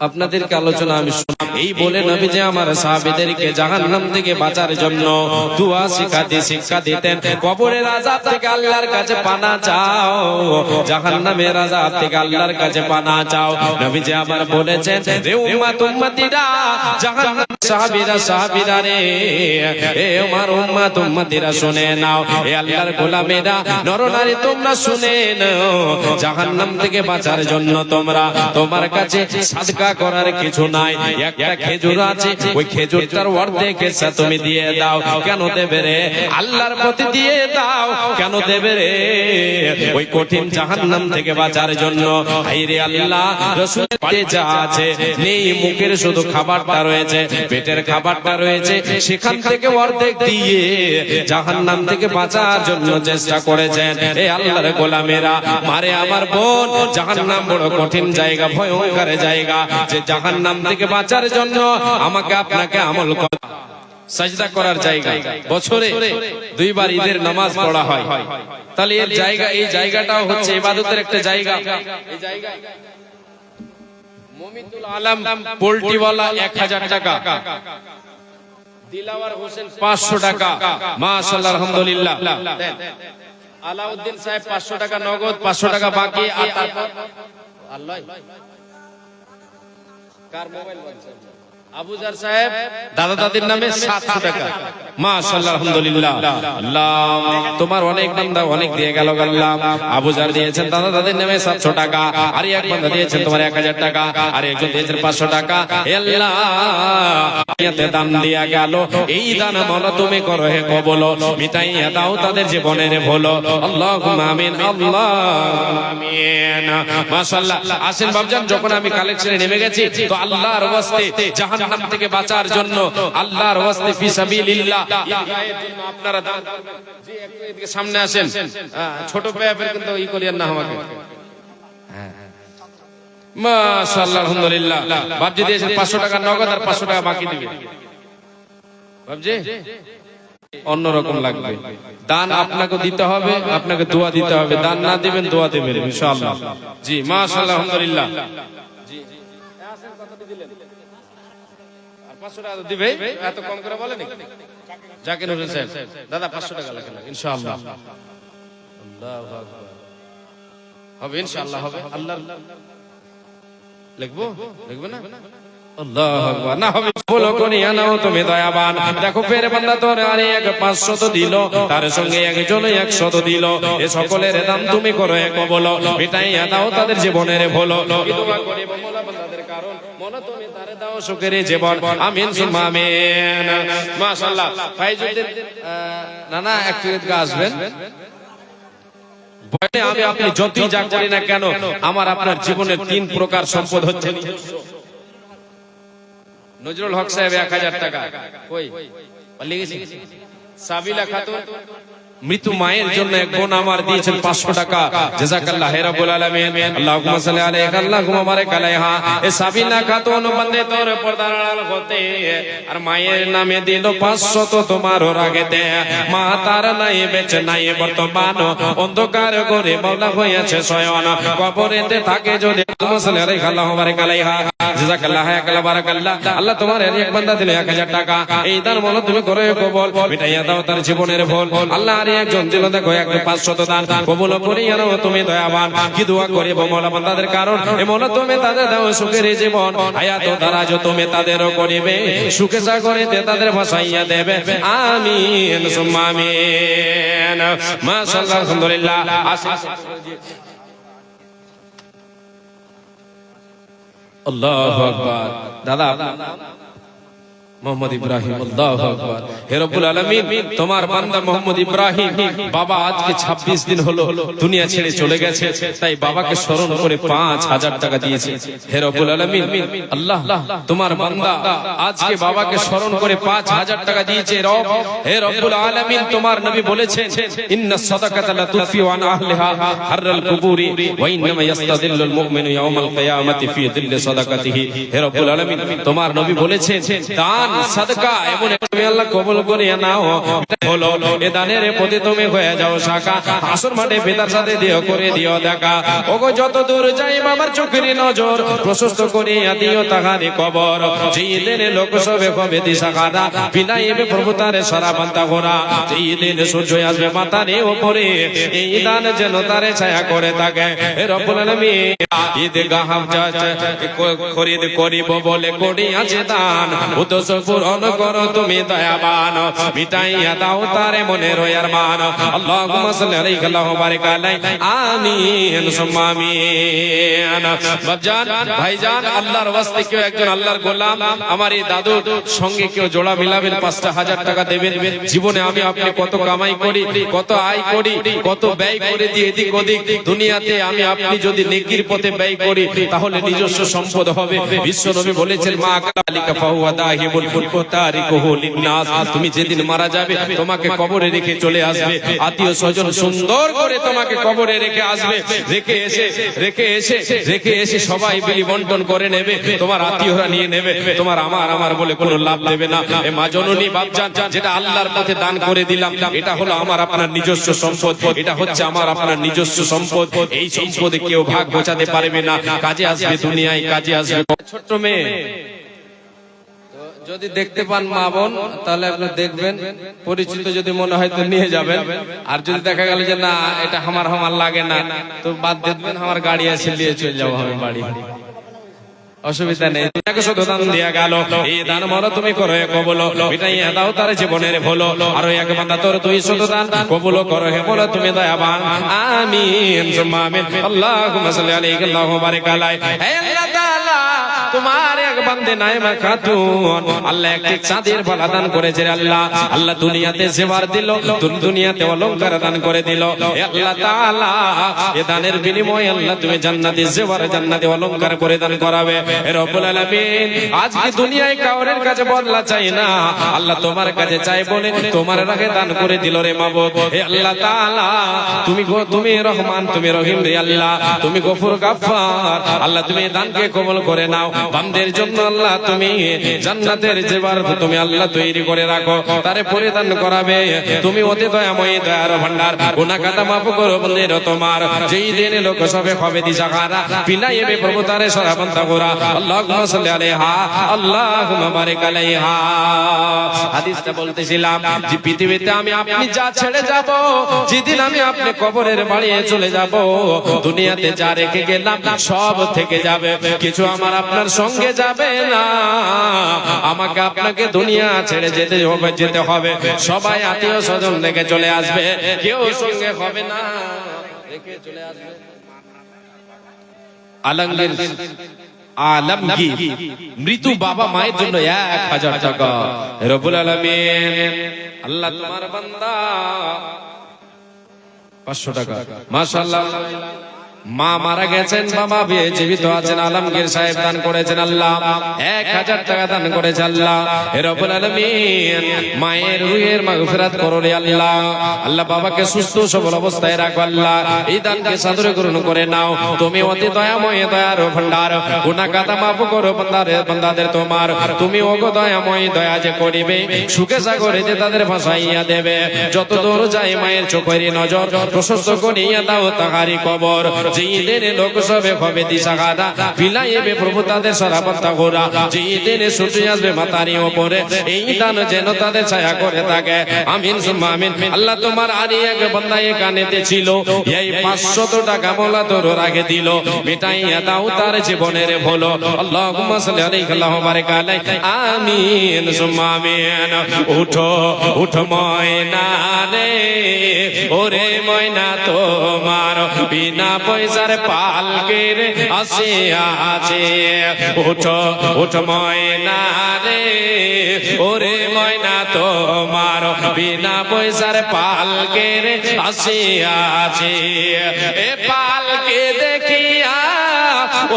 আপনাদেরকে আলোচনা আমি শুনলাম। এই বলে নবীজি আমার সাহাবীদেরকে জাহান্নাম থেকে বাঁচার জন্য দুআ শিক্ষা দিতেন। কবরের আযাব থেকে আল্লাহর কাছে পানা চাও, জাহান্নামের আযাব থেকে আল্লাহর কাছে পানা চাও। নবীজি আমার বলেছেন, রে উম্মত উম্মতিরা, জাহান্নাম সাহাবীরা রে, এ আমার উম্মত উম্মতিরা শুনে নাও, এ আল্লাহর গোলামেরা, নরনারী তোমরা শুনে নাও, জাহান্নাম থেকে বাঁচার জন্য তোমার কাছে সাদকা করার কিছু নাই। একটা খেজুর আছে, ওই খেজুরটার অর্ধেক হিস্সা তুমি দিয়ে দাও। কেন দেবে রে? আল্লাহর প্রতি দিয়ে দাও। কেন দেবে রে? ওই কঠিন জাহান্নাম থেকে বাঁচার জন্য। হায়রে আল্লাহ, রাসূলের পেটে যা আছে নেই, মুখের শুধু খাবারটা রয়েছে, পেটের খাবারটা রয়েছে, সেখান থেকে অর্ধেক দিয়ে জাহান্নাম থেকে বাঁচার জন্য চেষ্টা করেছেন। এ আল্লাহর গোলামেরা, মারে আমার বোন, জাহান্নাম বড় কঠিন জায়গা, ভয়ঙ্কর জায়গা, যে জাহান্নাম থেকে বাঁচার জন্য আমাকে আপনাকে আমল করা, সাজদা করার জায়গা। বছরে 2 বার ঈদের নামাজ পড়া হয়, তাহলে এর জায়গা, এই জায়গাটাও হচ্ছে ইবাদতের একটা জায়গা। এই জায়গায় মমিতুল আলম পোল্ট্রিওয়ালা 1000 টাকা, দিলাওয়ার হোসেন 500 টাকা, মাশাআল্লাহ আলহামদুলিল্লাহ। দেন আলাউদ্দিন সাহেব 500 টাকা নগদ, 500 টাকা বাকি। আর তারপর আল্লাহ কার মোবাইল বলছে? আবুজার সাহেব দাদা দাদির নামে 700 টাকা, মাশাআল্লাহ আলহামদুলিল্লাহ। আল্লাহ তোমার অনেক বান্দা অনেক দিয়ে গেল আল্লাহ। আবুজার দিয়েছেন দাদা দাদির নামে 700 টাকা, আর এক বান্দা দিয়েছেন তোমার 1000 টাকা, আর একজন দিয়েছেন 500 টাকা। হে আল্লাহ এতে দান দিয়া গেল, এই দান বলো তুমি করো হে কবুল, মিটাইয়া দাও তাদের জীবনের ভুল। আল্লাহুম্মা আমিন, আল্লাহুম্মা আমিন। মাশাআল্লাহ। আসেন বাবজান, যখন আমি কালেকশনে নেমে গেছি তো আল্লাহর ওয়াস্তে জাহান্নাম থেকে বাঁচার জন্য, আল্লাহর ওয়াস্তে ফি সাবিলিল্লাহ এর জন্য আপনারা দান করবেন। জি একটু এদিকে সামনে আসেন। ছোট পেয়াপের কিন্তু ই করিয়েন না আমাকে। মাশাআল্লাহ আলহামদুলিল্লাহ। বাপজি দিয়েছেন 500 টাকা নগদ, আর 500 টাকা বাকি দিবেন। বাপজি অন্যরকম লাগবে। দান আপনাকে দিতে হবে, আপনাকে দোয়া দিতে হবে। দান না দিবেন দোয়া দেবেন ইনশাআল্লাহ। জি মাশাআল্লাহ আলহামদুলিল্লাহ। জি আসেন, কতটি দিলেন? আর 500 টাকা দিবে, এত কম করে বলেন জাকির হোসেন সাহেব। দাদা 500 টাকা লাগবে ইনশাআল্লাহ। আল্লাহু আকবার। হবে ইনশাআল্লাহ, হবে। আল্লাহ লিখবো, লিখবে না? আল্লাহু আকবার। না হবে বলো কোনিয়া নাও তুমি দয়াবান। দেখো ফের বান্দা তোর আরে 500 তো দিল, তার সঙ্গে একজন 100 দিল। এ সকলের দাম তুমি করো এক বলো, মিটাইয়া দাও তাদের জীবনের ভুল। দোয়া করি মোলা বান্দাদের, কারণ মনে তুমি তারে দাও সুখের জীবন। আমিন সুম্মা আমিন। মাশাআল্লাহ। ফাইজুদ্দিন নানা একটু এদিকে আসবেন। আমি আপনি যতই যা করি না কেন, আমার আপনার জীবনের 3 প্রকার সম্পদ হচ্ছে। নজরুল হক সাহেব 1000 টাকা কই পালিয়ে গেছে। সাবিলা খাতুন মৃত্যু মায়ের জন্য এক বোন আমার দিয়েছেন 500 টাকা, জাযাকাল্লাহ হে রাব্বুল আলামিন। আল্লাহুম্মা সাল্লি আলাইহি আল্লাহুম্মা বারিক আলাইহা। এ সাবিলা খাতুন বান্দে তোর পর্দার আড়াল হতে আর মায়ের নামে দিল 500 তো তোমার রাগেতে। মা তার নাই বেঁচে নাই বর্তমান, অন্ধকার করে মাওলা হয়েছে শয়ন, কবরেতে থাকে যদি। আল্লাহুম্মা সাল্লি আলাইহি আল্লাহুম্মা বারিক আলাইহা। জাযাকাল্লাহ হে আল্লাহ বারাকাল্লাহ। আল্লাহ তোমার এক বান্দা দিল 1000 টাকা, এই দান বলো তুমি করো কবুল, মিটাইয়া দাও তার জীবনের ভুল। আল্লাহ একজন দিল দেখো 500 দান কবুল করিয়া নাও তুমি দয়াবান। কি দোয়া করিব মোলা বান্দাদের, কারণ এ মোলা তুমি তাদের দাও সুখের জীবন। হায়াত দারাজ তুমি তাদেরও করিবে, সুখে সাগরেতে তাদের ভাসাইয়া দেবে। আমিন সুম্মা আমিন। মাশাআল্লাহ আলহামদুলিল্লাহ। আল্লাহু আকবার। দাদা মোহাম্মদ ইব্রাহিম, আল্লাহু আকবার। হে রব্বুল আলামিন, তোমার বান্দা মোহাম্মদ ইব্রাহিম বাবা আজকে 26 দিন হলো দুনিয়া ছেড়ে চলে গেছে, তাই বাবাকে স্মরণ করে 5000 টাকা দিয়েছে। হে রব্বুল আলামিন, আল্লাহ তোমার বান্দা আজকে বাবাকে স্মরণ করে 5000 টাকা দিয়েছে। রব হে রব্বুল আলামিন, তোমার নবী বলেছেন ইন্নাস সাদাকাতা লা তুফিউ আন আহলিহা হাররাল কুবুরি ওয়া ইন্নামা ইয়াস্তাদিল্লুল মুমিনু ইয়াওমাল কিয়ামাতি ফি দিল্লি সাদাকাতিহি। হে রব্বুল আলামিন, তোমার নবী বলেছেন দান সাদকা এমন তুমি আল্লাহ কবুল করিয়া নাও, হলো এ দানের প্রতি তুমি হয়ে যাও শাখা। আসর মাঠে পিতার সাথে দিও করে দিও দেখা, ওগো যত দূর যাই বাবার চোখের নজর প্রশস্ত করিয়া দিও তাহারি কবর। যেই দিনে লোক সবে কবে দিশা খাদা বিনাইবে প্রভু তারে সারা বান্দা ঘোরা। যেই দিনে সূর্য আসবে মাথারে ওপরে, এই দান যেন তারে ছায়া করে থাকে। হে রব্বুল আলামিন, ঈদ গাহাম খরিদ করিব বলে করিয়াছে দান, উদ্দেশ্য পূরণ করো তুমি দয়াবান, মিটাইয়া দাও তারে মনের আরমান। আল্লাহুম্মা সাল্লি আলাইহি আল্লাহুম্মা বারিক আলাইহি। আমিন সুম্মা আমিন। বাপজান ভাইজান, আল্লাহর ওয়াস্তে কেউ একজন আল্লাহর গোলাম আমার এই দাদুর সঙ্গে কেউ জোড়া মিলাবেন, 5000 টাকা দেবেন। জীবনে আমি আপনি কত কামাই করি, কত আয় করি, কত ব্যয় করে দিই এদিক ওদিক, দুনিয়াতে আমি আপনি যদি নেকির পথে ব্যয় করি তাহলে নিজস্ব সম্পদ হবে। বিশ্ব নবী বলেছেন মা কালিকা ফাহুয়া দাহিবুল তারিকুহু লিন্নাস। তুমি যেদিন মারা যাবে তোমাকে কবরে রেখে চলে আসবে, আত্মীয় স্বজন সুন্দর করে তোমাকে কবরে রেখে আসবে, রেখে এসে সবাই বিলি বন্টন করে নেবে, তোমার আত্মীয়রা নিয়ে নেবে, তোমার আমার বলে কোনো লাভ দেবে না। এ মা জননী বাপজান, যেটা আল্লাহর পথে দান করে দিলাম এটা হলো আমার আপনার নিজস্ব সম্পদ, এটা হচ্ছে আমার আপনার নিজস্ব সম্পদ। এই সম্পদে কেউ ভাগ বোঝাতে পারবে না, কাজে আসবে দুনিয়ায়, কাজে আসবে। ছোট্ট মেয়ে যদি দেখতে পান মা বোন তাহলে আপনি দেখবেন, পরিচিত যদি মনে হয় তো নিয়ে যাবেন, আর যদি দেখা গেল যে না এটা আমার লাগে না তো বাদ দেবেন, আমার গাড়ি আছে নিয়ে চলে যাবো আমি বাড়ি, অসুবিধা নেই। শুধু দান দিয়া গেল, এই দান মর তুমি করো কবুল, মিটাইয়া দাও তার জীবনের ভুলো, আর এক বান্দা তোর তুই শুধু দান কবুল করো হে বলো তুমি দয়াবান, আমিন সুম্মা আমিন। আল্লাহুম্মা সাল্লি আলাইহি আল্লাহুম্মা বারিক আলাইহি। হে আল্লাহ তাআলা তোমার এক বান্দে নাইমা খাতুন আল্লাহ একটি চাঁদের বালা দান করেছে আল্লাহ, আল্লাহ দুনিয়াতে জেওয়ার দিল, দুনিয়াতে অলংকার দান করে দিল, হে আল্লাহ তাআলা এ দানের বিনিময়ে আল্লাহ তুমি জান্নাতে জেওয়ার জান্নাতে অলংকার করে দান করাবে হে রব্বুল আলামিন। আজকে দুনিয়ায় কাউরের কাছে বদলা চাই না, আল্লাহ তোমার কাছে চাই বলে তোমার রাগে দান করে দিল রে মাবুদ। হে আল্লাহ তাআলা তুমি রহমান, তুমি রহিম রে আল্লাহ, তুমি গফুর গাফফার, আল্লাহ তুমি দানকে কবুল করে নাও। বান্দের জন্য আল্লাহ তুমি জান্নাতের জেবার তুমি আল্লাহ তৈরি করে রাখো, তারে পরিধান করাবে তুমি অতি দয়াময় দয়ার ভান্ডার, গুনাহ কাটা মাফ করো বলে তোমার যেই দিনে লোক সবে হবে দিশাহারা পিলাইবে প্রভু তারে সারা বান্দা গোরা। আল্লাহুম্মা সাল্লি আলাইহা আল্লাহুম্মা বারিক আলাইহা। হাদিসটা বলতেছিলাম যে পৃথিবীতে আমি আপনি যা ছেড়ে যাব, যেদিন আমি আপনি কবরের বাড়ি চলে যাব, দুনিয়াতে যা রেখে গেলাম সব থেকে যাবে, কিছু আমার আপনার সঙ্গে যাবে না। আমাকে আপনাকে দুনিয়া ছেড়ে যেতে হবে, সবাই আত্মীয় স্বজন রেখে চলে আসবে, কেউ সঙ্গে হবে না, রেখে চলে আসবে। আলমগীর মৃত্যু বাবা মায়ের জন্য 1000 টাকা। রব্বুল আলামিন আল্লাহ তোমার বান্দা 500 টাকা। মাশাআল্লাহ মা মারা গেছেন, বাবা জীবিত আছেন, আলমগীর সাহেব দান করেছেন আল্লাহ 1000 টাকা দান করেছে আল্লাহ। হে রব্বুল আলামিন মায়ের রুহের মাগফিরাত করো রে আল্লাহ, আল্লাহ বাবাকে সুস্থ সবল অবস্থায় রাখো আল্লাহ, এই দানকে সাদরে গ্রহণ করে নাও, তুমি অতি দয়াময় দয়ার ভান্ডার, গুনাহ কাটা মাফ করো বান্দাদের তোমার, তুমি ওগো দয়াময় দয়া যে করিবে সুখে সাগরে যে তাদের ভাসাইয়া দেবে, যত দূর যায় মায়ের চোখের নজর প্রশস্ত করিয়া দাও তাহারি কবর, যেই দিনে লোক সবে হবে দিশাহারা বিলাইবে প্রভু তাদের সারা বান্দা গোরা, যেই দিনে ছুটে আসবে মাতারি ওপরে এই দান যেন তাদের ছায়া করে থাকে। আমিন সুম্মা আমিন। আল্লাহ তোমার আরি এক বান্দা এখানেতে ছিল, এই 500 টাকা মোলা তোর আগে দিল, মিটাইয়া দাও তার জীবনের ভুল। আল্লাহুম্মা সাল্লি আলাইহি আল্লাহুম্মা বারিক আলাইহি। আমিন সুম্মা আমিন। উঠো উঠো ময়না রে, ওরে ময়না তোমার বিনা পয়সার পালকের আসিয়া আছে, উঠো উঠো ময়না রে, ওরে ময়না তোমার বিনা পয়সার পালকের আসিয়া আছে, এ পালকে দেখিয়া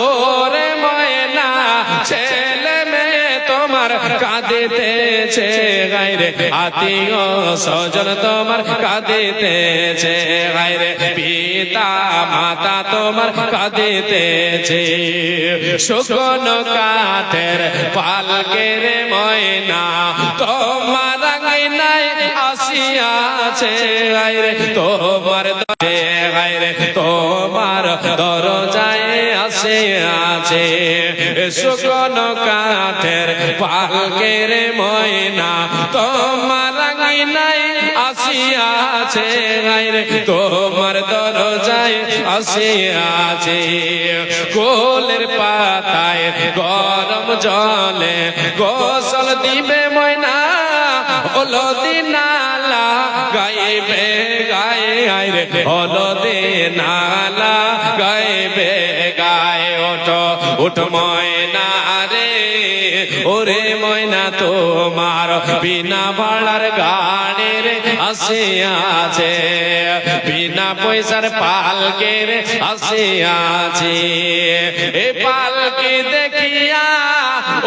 ওরে ময়না ছেলে মেয়ে তোমার কাঁদিতেছে, গায়রে আত্মীয় স্বজন তোমার কাঁদিতেছে, গায়রে পিতা মাতা তোমার কাঁদিতেছে, শুকনো কাঠের পালকের ময়না তোমার আঙিনায় আসিয়াছে, গায়রে তোমার গায়রে তোমার দরজায় আসিয়াছে, শুকনো কাঠের পালকের ময়না তোমার আঙিনায় আসিয়াছে, গায়রে তোমার দরজায় আসিয়াছে, কোলের পাতায় গরম জলে গোসল দিবে ময়না, হলদি নালা গাইবে গায়ে, আইরে হলদি নালা গাইবে গায়ে, ওঠো ওঠো ময়না রে, ওরে ময়না তোমার বিনা ভাড়ার গাড়ির আসিয়াছে, বিনা পয়সার পালকের আসিয়াছে, এ পালকি দেখিয়া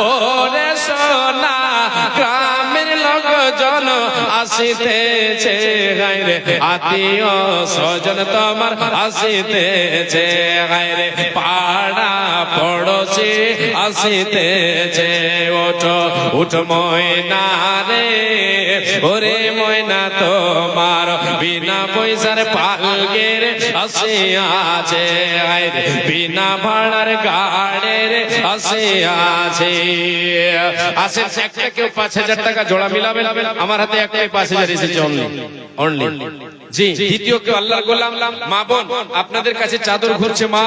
ওরে সোনা গ্রামের লোকজন আসিতেছে, গায়রে আত্মীয় স্বজন তোমার আসিতেছে, গায়রে পাড়া পড়োশি আসিতেছে, ওঠো উঠো ময়না রে, ওরে ময়না তোমার বিনা পয়সার পালকের আসিয়াছে, গায়রে বিনা ভাড়ার গাড়ি মায়ের আসে আছে আসে একটা কেউ 5,000 টাকা জোড়া মিলাবেন আমার হাতে একটা 5,000 এসেছে অনলি জি দ্বিতীয় কেউ আল্লাহর গোলাম মা বোন আপনাদের কাছে চাদর ঘুরছে মা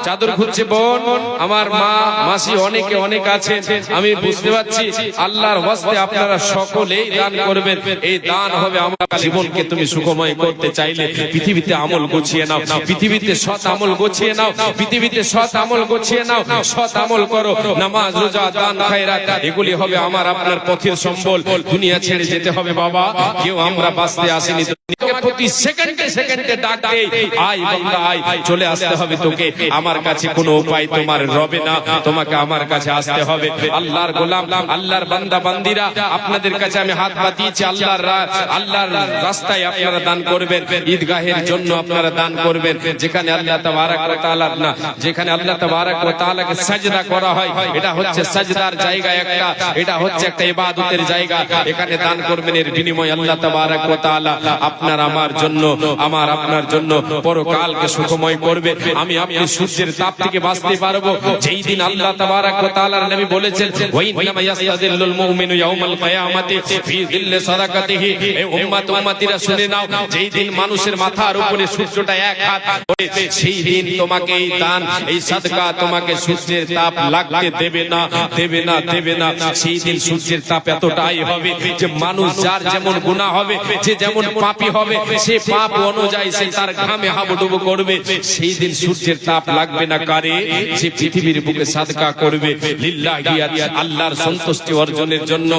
চাদর ঘুরছে বোন আমার মা মাসি অনেকে অনেক আছে আমি বুঝতে পারছি আল্লাহর ওয়াস্তে আপনারা সকলেই দান করবেন এই দান হবে আমার জীবনকে তুমি সুখময় করতে চাইলে পৃথিবীতে আমল গুছিয়ে নাও পৃথিবীতে সৎ আমল গুছিয়ে নাও পৃথিবীতে সৎ আমল গুছিয়ে নাও সৎ আমল করো নামাজ রোজা দান খায়রাত এগুলি হবে আমার আপনার পথের সম্বল দুনিয়া ছেড়ে যেতে হবে বাবা কেউ আমরা বাঁচতে আসিনি প্রতি সেকেন্ডে সেকেন্ডে ডাক দেই আয় বান্দা আয় চলে আসতে হবে তোকে আমার কাছে কোনো উপায় তোমার রবে না তোমাকে আমার কাছে আসতে হবে আল্লাহর গোলাম আল্লাহর বান্দা বান্দিরা আপনাদের কাছে আমি হাত পাতিয়েছি আল্লাহর রাস্তায় আপনারা দান করবেন ঈদগাহের জন্য আপনারা দান করবেন যেখানে আল্লাহ তাবারক ওয়া তাআলা না যেখানে আল্লাহ তাবারক ওয়া তাআলাকে সাজদা করা হয় এটা হচ্ছে সাজদার জায়গা একটা এটা হচ্ছে একটা ইবাদতের জায়গা এখানে দান করবেন এর বিনিময়ে আল্লাহ তাবারক ওয়া তাআলা আপনার আমার জন্য আমার আপনার জন্য পরকালকে সুখময় করবে আমি আপনি সূর্যের তাপ থেকে বাঁচতে পারবো যেই দিন আল্লাহ তাবারক ওয়া তাআলার নবী বলেছেন ওয়াইন্নামা ইয়াস্তাদিল্লুল মুমিনু ইয়াউমাল কিয়ামাতি ফি যিল্লি সাদাকাতিহি এই উম্মত উম্মতিরা শুনে নাও যেই দিন মানুষের মাথার উপরে সূর্যটা এক হাত করে সেই দিন তোমাকে এই দান এই সাদকা তোমাকে সূর্যের তাপ লাগতে দেবে না দেবে না দেবে না সেই দিন সূর্যের তাপ এতটাই হবে যে মানুষ যার যেমন গুনাহ হবে যে যেমন পাপী হবে সে পাপ অনুযায়ী সে তার ঘামে হাবুডুবু করবে সেই দিন সূর্যের তাপ লাগবে না কারে যে পৃথিবীর বুকে সাদকা করবে লিল্লাহি আল্লাহর সন্তুষ্টি অর্জনের জন্য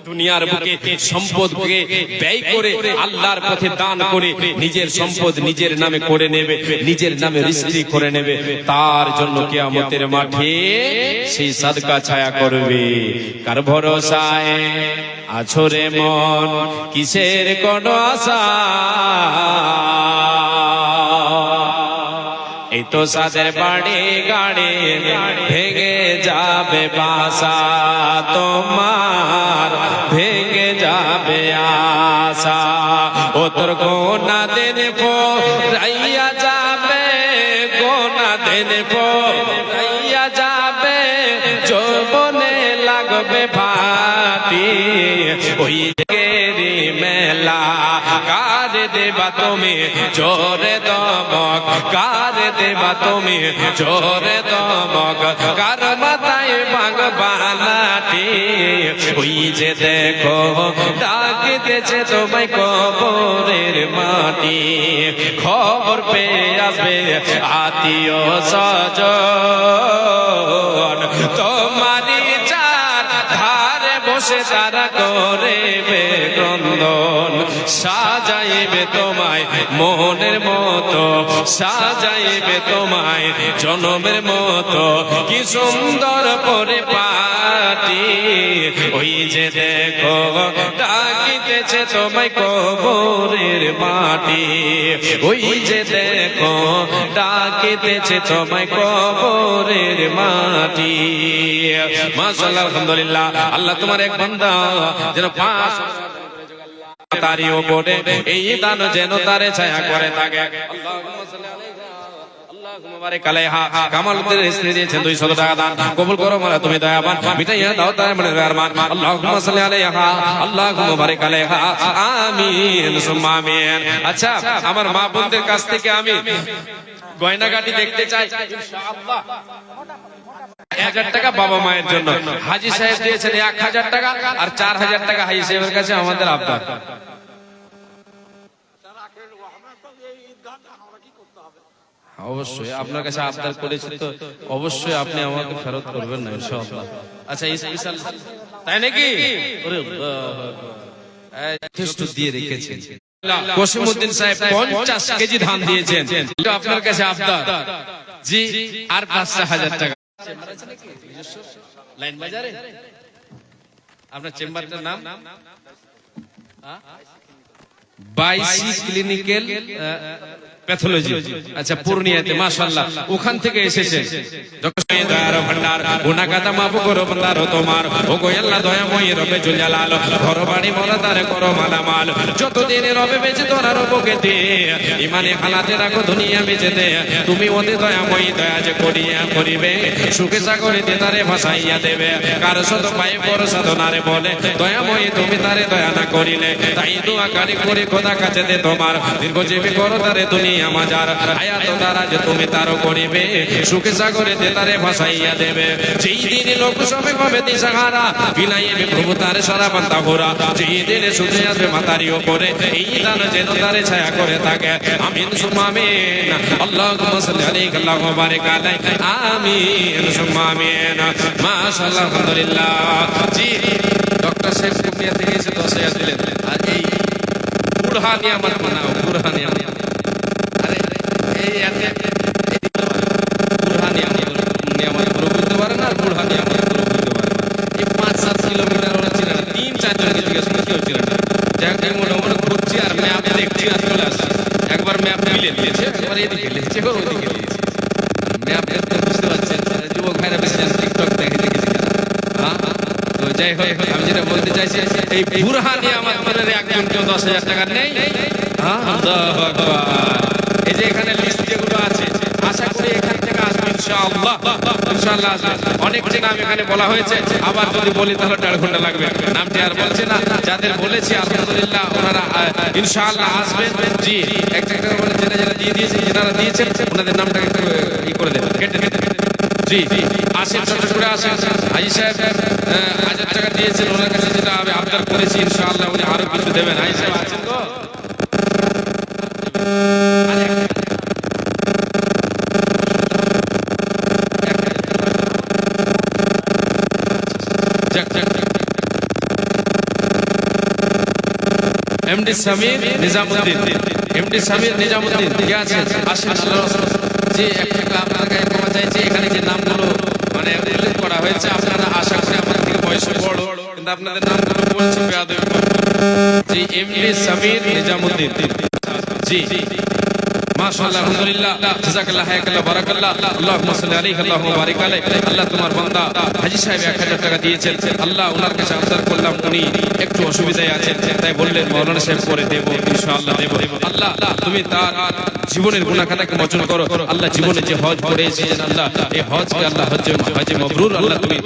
দুনিয়ার বুকে সম্পদকে ব্যয় করে আল্লাহর পথে দান করে নিজের সম্পদ নিজের নামে করে নেবে নিজের নামে রিজিক করে নেবে তার জন্য কিয়ামতের মাঠে সেই সাদকা ছায়া করবে কার ভরসায় আছো রে মন কিসের কোন আশা এই তো সাদের বাড়ি গাড়ি ভেঙে যাবে বাসা তোমার ভেঙে যাবে আশা ও তোর গোনা দিন রাইয়া যাবে গোনা দিন রাইয়া যাবে যৌবনে লাগবে ভাটি ওই গেরি মেলা কার দেবা তুমি জোরে দমক কার দেবা তুমি জোরে দমক কার মাথায় বাগবানাটি ওই যে দেখো ডাকিতেছে তোমায় কবরের মাটি খবর পেয়ে আসবে আত্মীয় স্বজন তোমারই চার ধারে বসে তারা করবে ক্রন্দন সাজাইবে তোমায় মনের মতো সাজাইবে তোমায় জনমের মতো কি সুন্দর করে পাটি ওই যে দেখো ডাকিতেছে তোমায় কবরের মাটি ওই যে দেখো ডাকিতেছে তোমায় কবরের মাটি মাশাআল্লাহ আলহামদুলিল্লাহ আল্লাহ তোমার এক বান্দা যেন পাঁচ তারি উপরে এই দান যেন তারে ছায়া করে থাকে কামালুদ্দিন স্ত্রী দিয়েছেন 200 টাকা দান কবুল করো মালা তুমি দয়াবান মিটাইয়া দাও তার মনের আরমান আল্লাহুম্মা সাল্লি আলাইহা আল্লাহুম্মা বারিক আলাইহা আমিন সুম্মা আমিন আচ্ছা আমার মা বোনদের কাছ থেকে আমি গয়নাগাটি দেখতে চাই ইনশাআল্লাহ 1000 টাকা বাবা মায়ের জন্য হাজী সাহেব দিয়েছেন 1000 টাকা আর 4000 টাকা হাজী সাহেবের কাছে আমাদের আবদার অবশ্যই আপনার কাছে আবদার করেছি তো অবশ্যই আপনি আমাকে ফেরত করবেন না ইনশাআল্লাহ আচ্ছা এই স্পেশাল তাই নাকি ওরে যথেষ্ট দিয়ে রেখেছেন কসিমউদ্দিন সাহেব 50 কেজি ধান দিয়েছেন এটা আপনার কাছে আবদার জি আর 5000 টাকা লাইন বাজারে আপনার চেম্বারটার নাম বাইসি ক্লিনিক্যাল প্যাথোলজি, আচ্ছা পূর্ণিয়াতে, মাশাআল্লাহ ওখান থেকে এসেছে। দয়ার ভান্ডার গুনাহ কাতা মাফ করো বান্দার তোমার ও গো আল্লাহ দয়াময় রবে জুল জালাল ঘর বাড়ি মোরা তারে করো মালামাল যতদিন রবে বেঁচে তোরা রবকেতে ইমানে হালাতে রাখো দুনিয়া বেঁচেতে তুমি ওতে দয়াময় দয়া যে করিয়া করিবে সুখে সাগরে তারে ভাসাইয়া দেবে কার শত পায়ে পর সাধনারে বলে দয়াময় তুমি তারে দয়া না করিলে তাই দোয়া কারি করে খোদা কাছে দে তোমার দীর্ঘজীবী করো তারে দুনিয়া মাজার আয়াত দ্বারা যে তুমি তারও করিবে সুখে সাগরে তারে ভাসাইয়া দেবে যেই দিনে লোক সবে পাবে দিশাহারা বিলাইবে প্রভু তারে সারা বান্দা ঘোরা যেই দিনে সুখে আসবে মাতারি ওপরে এই দান যেন তারে ছায়া করে থাকে আমিন সুম্মা আমিন আল্লাহুম্মা সাল্লি আলাইহি আল্লাহুম্মা বারিক আলাইহি আমিন সুম্মা আমিন মাশাআল্লাহ আলহামদুলিল্লাহ। জি ডক্টর সাহেব কুমিয়া থেকে এসে 10,000 দিলেন। আর এই বুড়হা নিয়ামত বানাও, বুড়হা নিয়ামত, আরে এই বুড়হা নিয়ামত পুরো বুঝতে পারে না, আর বুড়হা নিয়ামত পুরো বুঝতে পারে না। এই 5-7 কিলোমিটার ওরা ছিল না, 3-4 জনকে জিজ্ঞেস করে কেউ ছিল না। যাই হোক মোটামুটি ঘুরছি আর ম্যাপ দেখছি আর চলে আসছে। একবার ম্যাপ মিলে দিয়েছে, একবার এদিকে লিখছে, একবার ওইদিকে দিয়েছে। ম্যাপ দেখতে বুঝতে পারছেন, যুবক ভাইরা বেশি জান টিকটক দেখে দেখেছি। হ্যাঁ, তো যাই হোক আমি যেটা বলতে চাইছি, এই বুড়হা নিয়ামত বলে একজন কেউ 10,000 টাকা নেই। হ্যাঁ, আল্লাহু আকবার। এই যে এখানে লিস্ট যেগুলো আছে, আশা করি এখান থেকে আসবে ইনশাআল্লাহ, ইনশাআল্লাহ আসবে। অনেক যে নাম এখানে বলা হয়েছে, আবার যদি বলি তাহলে 1.5 ঘন্টা লাগবে। নামটি আর বলছি না, যাদের বলেছি আলহামদুলিল্লাহ ওনারা ইনশাআল্লাহ আসবেন। জি একটা করে যারা দিয়ে দিয়েছেন, যারা দিয়েছেন ওনাদের নামটাকে একটু ই করে দেন, কেটে দেন। জি আসেন, ছোট করে আসেন। হাজি সাহেব 1000 টাকা দিয়েছেন, ওনার কাছে যেটা আমি আবদার করেছি ইনশাআল্লাহ উনি আরো কিছু দেবেন। হাজি সাহেব আছেন তো? এমডি সামির নিজামুদ্দিন, এমডি সামির নিজামুদ্দিন কে আছে? আসেন আল্লাহর রাসূল। জি একটা আপনার কাছে ক্ষমা চাইছি, এখানে যে নামগুলো মানে উল্লেখ করা হয়েছে আপনারা আশা করি আমার থেকে বয়সে বড়, কিন্তু আপনাদের নামগুলো বলছি বেয়াদবি করবেন। জি এমডি সামির নিজামুদ্দিন, জি মাশাআল্লাহ আলহামদুলিল্লাহ, জাযাকাল্লাহ হায়াকাল্লাহ বারাকাল্লাহ, আল্লাহুম্মা সাল্লি আলাইহি আল্লাহুম্মা বারিক আলাইহি। আল্লাহ তোমার বান্দা হাজী সাহেব 1000 টাকা দিয়েছেন, আল্লাহ ওনার কাছে আবদার করলাম উনি একটু অসুবিধায় আছেন, তাই বললেন মাওলানা সাহেব করে দেব, ইনশাআল্লাহ দেব। আল্লাহ তুমি তার জীবনের গুনাহ খাতাকে মোচন করো। আল্লাহ জীবনে যে হজ করে এসেছেন, আল্লাহ এই হজকে আল্লাহ হজে মাবরুর আল্লাহ তুমি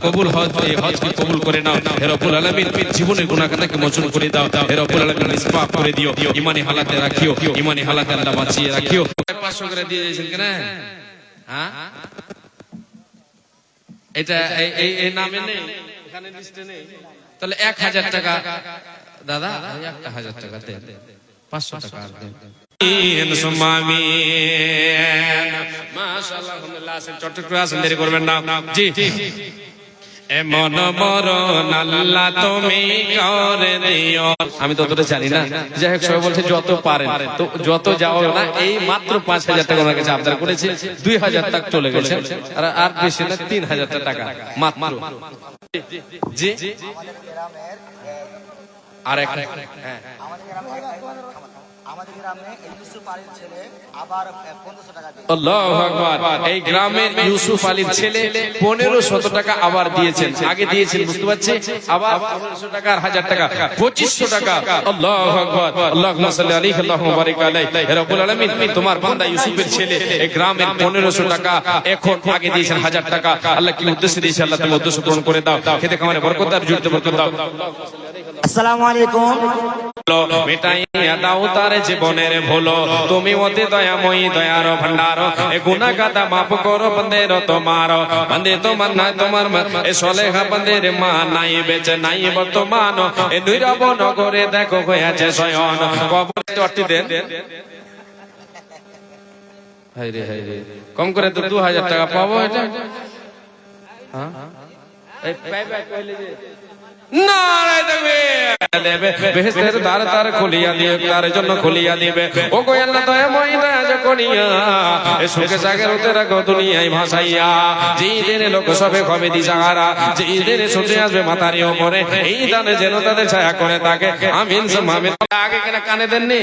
কবুল হজ, এই হজকে কবুল করে নাও হে রব্বুল আলামিন। জীবনের গুনাহ খাতাকে মোচন করে দাও হে রব্বুল আলামিন, নিষ্পাপ করে দিও, ঈমানি হালাতে রাখিও, ঈমানি হালাতে আল্লাহ বাঁচিয়ে রাখিও। 500 করে দিয়ে দিয়েছেন কেন? হ্যাঁ এটা এই নামে নেই, এখানে লিস্টে নেই, তাহলে 1000 টাকা দাদা, 1000 টাকা দেন, 500 টাকা আর দেন। সুম্মা আমিন মাশাআল্লাহ আলহামদুলিল্লাহ। আসেন ছোট করে আসেন, দেরি করবেন না। জি এমন মরণ আল্লাহ তুমি করে দিও। আমি ততটা জানি না, যাই হোক সবাই বলছে যত পারেন, তো যত যাও না, এই মাত্র 5000 টাকা ওনার কাছে আবদার করেছি, 2000 টাকা চলে গেছে, আর বেশি না 3000 টাকা মাত্র। জি আর এক হ্যাঁ আমাদের গ্রামে ইউসুফ আলীর ছেলে আবার 1500 টাকা দিয়ে আল্লাহু আকবার। এই গ্রামের ইউসুফ আলীর ছেলে 1500 টাকা আবার দিয়েছেন, আগে দিয়েছেন বুঝতে পারছি, আবার 1500 টাকা আর 1000 টাকা 2500 টাকা। আল্লাহু আকবার, আল্লাহুম্মা সাল্লি আলাইহি আল্লাহুম্মা বারিক আলাইহি। হে রব্বুল আলামিন তোমার বান্দা ইউসুফের ছেলে এই গ্রামের 1500 টাকা এখন আগে দিয়েছেন 1000 টাকা। আল্লাহ কি উদ্দেশ্যে দিয়েছে, আল্লাহ তুমি উদ্দেশ্য পূরণ করে দাও, খেতে খামারে বরকত দাও, জুড়তে বরকত দাও। আসসালামু আলাইকুম। মিটাইয়া দাও তার জীবনের ভুল, তুমি অতি দয়াময়ী দয়ার ভান্ডার, এ গুনাহ গাদা মাফ করো বন্দের তোমার, বন্দে তোমার নাই তোমার এ সলেহা বন্দের মা নাই বেঁচে নাই বর্তমান, এ নীরব নগরে দেখো হয়েছে শয়ন। কবর চট্টি দেন, হায় রে হায় রে, কম করে তো 2000 টাকা পাবো এটা। হ্যাঁ এই পাইবা কইলে যে নারে দেবে বেহেশতের দ্বার তার খুলিয়া দিবে, তার জন্য খুলিয়া দিবে। ও গো আল্লাহ দয়াময় দয়া যে করিয়া এ সুখে জাগের হতে রাখো দুনিয়ায় ভাসাইয়া, যেই দিনে লোক সবে হবে দিশাহারা, যেই দিনে ছুটে আসবে মাতারি ওপরে, এই দানে যেন তাদের ছায়া করে থাকে। আমিন সুম্মা আমিন। আগে কেন কানে দেননি?